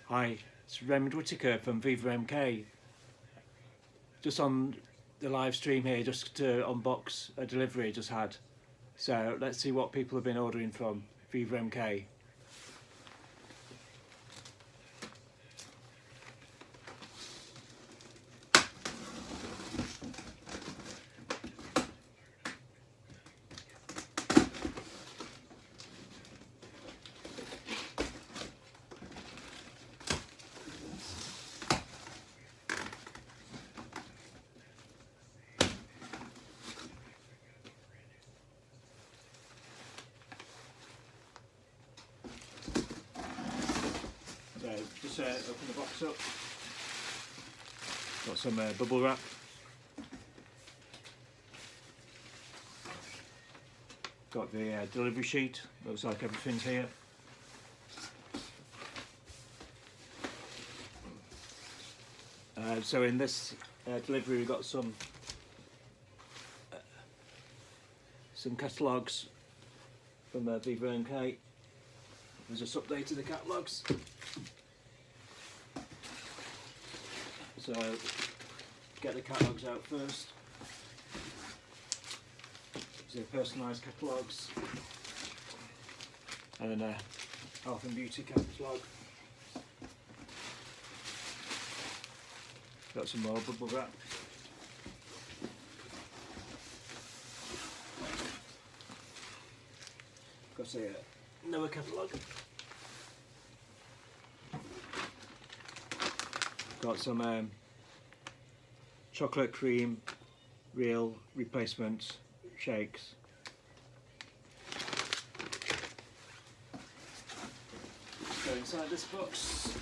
Hi, it's Raymond Whittaker from VivaMk. Just on the live stream here, just to unbox a delivery I just had. So let's see what people have been ordering from VivaMk. So just open the box up. Got some bubble wrap. Got the delivery sheet. Looks like everything's here. So in this delivery we got some catalogues from VivaMk. There's just updated the catalogues. So get the catalogues out first. So personalised catalogues, and then a health and beauty catalogue. Got some more bubble wrap. Got another catalogue. Got some chocolate cream real replacement shakes. So inside this box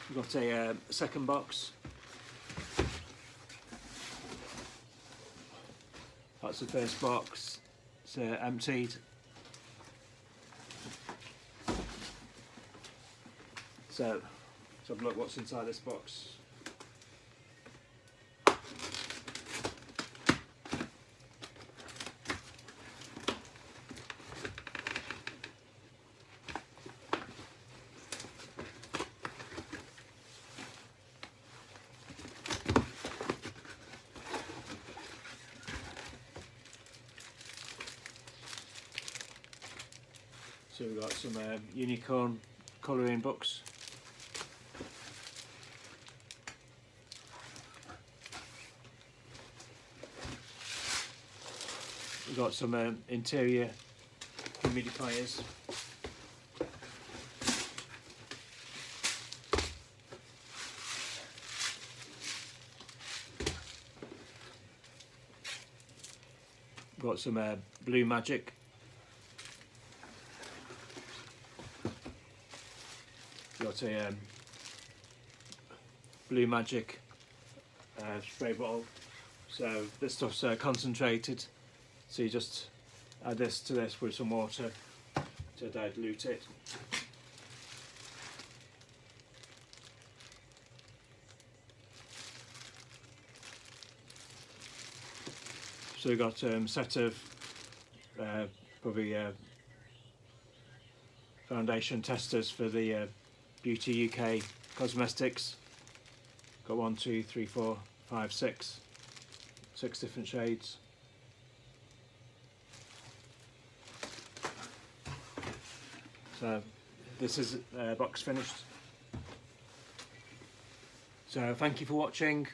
we've got a second box. That's the first box. It's emptied. So let's have a look what's inside this box. So we've got some unicorn colouring books. We've got some interior humidifiers. We've got some VivaMk. Got a VivaMk spray bottle. So this stuff's concentrated. So you just add this to this with some water to dilute it. So we've got a set of probably foundation testers for the Beauty UK cosmetics. Got 1, 2, 3, 4, 5, 6 different shades. So this is box finished. So thank you for watching,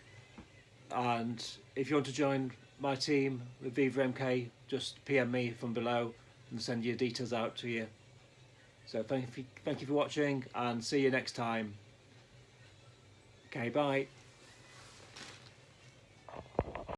and if you want to join my team with VivaMk, just PM me from below and send your details out to you. So thank you for watching, and see you next time. Okay, bye.